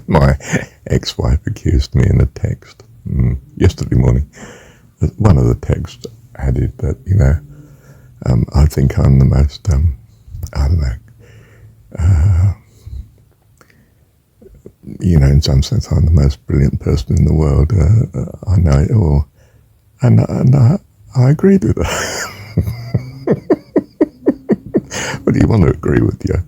My ex-wife accused me in a text yesterday morning. One of the texts added that, I think I'm the most, I don't know, in some sense, I'm the most brilliant person in the world. I know it all. And I agreed with her. But do you want to agree with your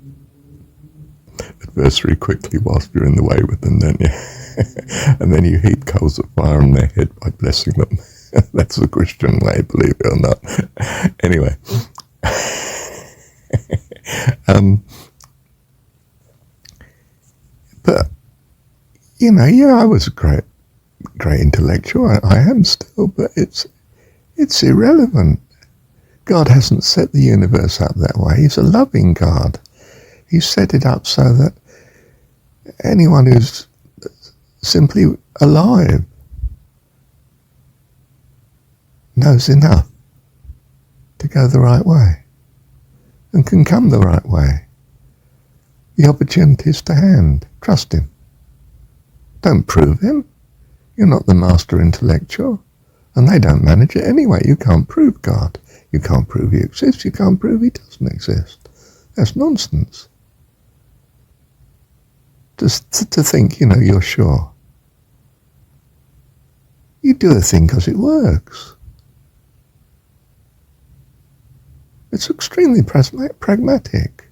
adversary quickly whilst you're in the way with them, don't you? And then you heap coals of fire on their head by blessing them. That's the Christian way, believe it or not. Anyway. But, I was a great intellectual. I am still, but it's irrelevant. God hasn't set the universe up that way. He's a loving God. He set it up so that anyone who's simply alive knows enough to go the right way and can come the right way. The opportunity's to hand. Trust him. Don't prove him. You're not the master intellectual. And they don't manage it anyway. You can't prove God. You can't prove he exists. You can't prove he doesn't exist. That's nonsense. Just to think, you're sure. You do a thing because it works. It's extremely pragmatic.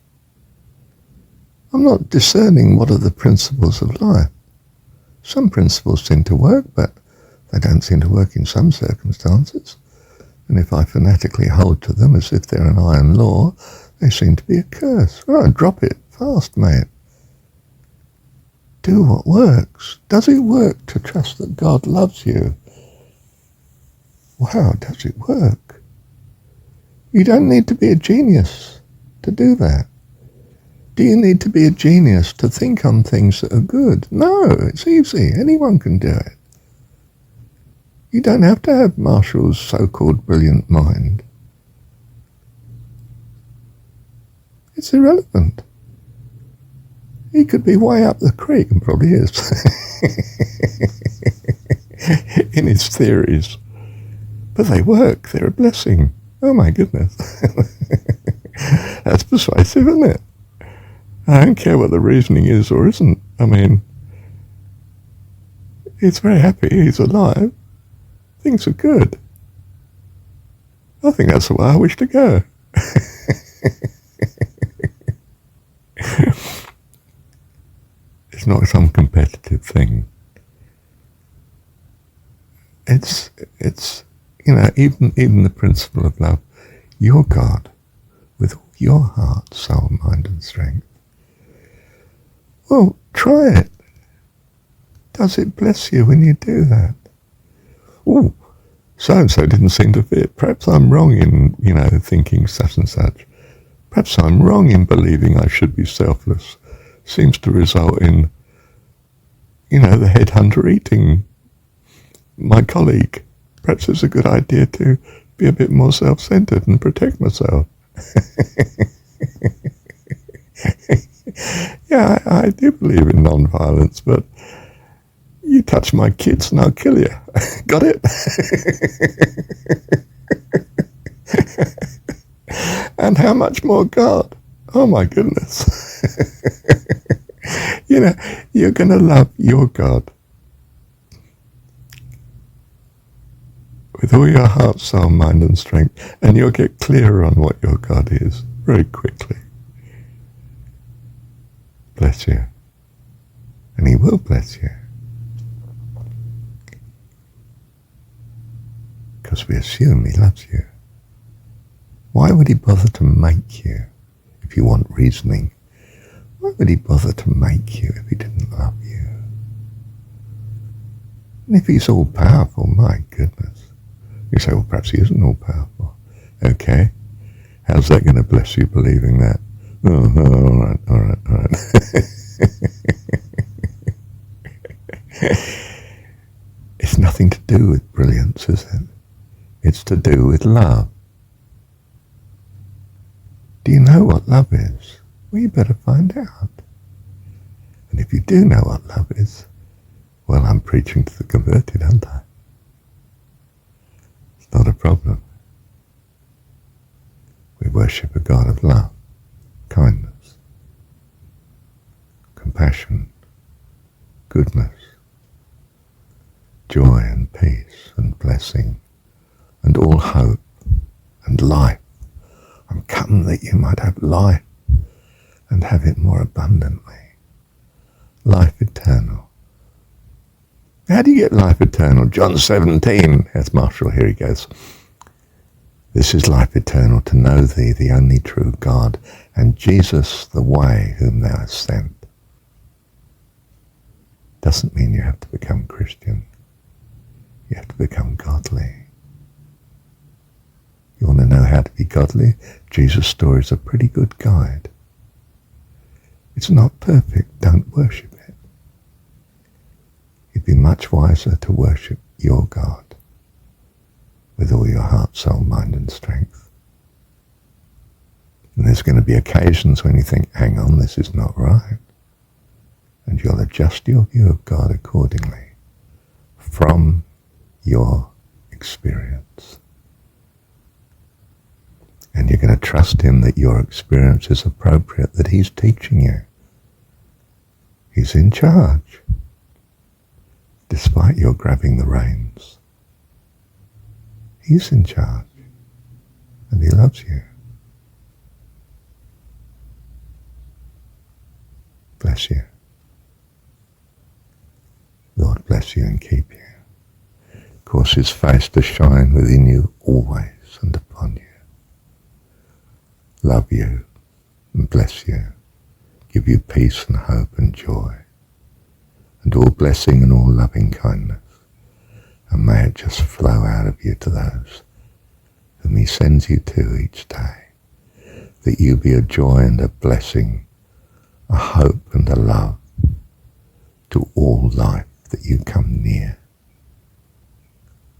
I'm not discerning what are the principles of life. Some principles seem to work, but they don't seem to work in some circumstances. And if I fanatically hold to them as if they're an iron law, they seem to be a curse. Oh, drop it fast, mate. Do what works. Does it work to trust that God loves you? Wow, does it work? You don't need to be a genius to do that. Do you need to be a genius to think on things that are good? No, it's easy. Anyone can do it. You don't have to have Marshall's so-called brilliant mind. It's irrelevant. He could be way up the creek, and probably is, in his theories. But they work. They're a blessing. Oh my goodness. That's persuasive, isn't it? I don't care what the reasoning is or isn't. I mean, he's very happy. He's alive. Things are good. I think that's the way I wish to go. It's not some competitive thing. It's even the principle of love. You're God with all your heart, soul, mind and strength. Well, try it. Does it bless you when you do that? Oh, so-and-so didn't seem to fit. Perhaps I'm wrong in, thinking such and such. Perhaps I'm wrong in believing I should be selfless. Seems to result in, the headhunter eating my colleague. Perhaps it's a good idea to be a bit more self-centered and protect myself. Yeah, I do believe in non-violence, but you touch my kids and I'll kill you. Got it? And how much more God? Oh my goodness. You're going to love your God with all your heart, soul, mind and strength, and you'll get clearer on what your God is very quickly. Bless you. And he will bless you. Because we assume he loves you. Why would he bother to make you if you want reasoning? Why would he bother to make you if he didn't love you? And if he's all-powerful, my goodness. You say, well, perhaps he isn't all-powerful. Okay. How's that going to bless you believing that? Oh, all right. It's nothing to do with brilliance, is it? It's to do with love. Do you know what love is? Well, you better find out. And if you do know what love job is, well, I'm preaching to the converted, aren't I? It's not a problem. We worship a God of love, kindness, compassion, goodness, joy and peace and blessing and all hope and life. I'm come that you might have life and have it more abundantly. Life eternal. How do you get life eternal? John 17. That's Marshall, here he goes. This is life eternal, to know thee, the only true God, and Jesus the way whom thou hast sent. Doesn't mean you have to become Christian. You have to become godly. You want to know how to be godly? Jesus' story is a pretty good guide. It's not perfect, don't worship it. You'd be much wiser to worship your God with all your heart, soul, mind and strength. And there's going to be occasions when you think, hang on, this is not right. And you'll adjust your view of God accordingly from your experience. And you're going to trust him that your experience is appropriate, that he's teaching you. He's in charge, despite your grabbing the reins. He's in charge, and he loves you. Bless you. Lord bless you and keep you. Cause his face to shine within you always and upon you. Love you and bless you. Give you peace and hope and joy. And all blessing and all loving kindness. And may it just flow out of you to those whom he sends you to each day. That you be a joy and a blessing, a hope and a love to all life that you come near.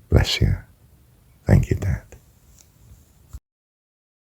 Bless you.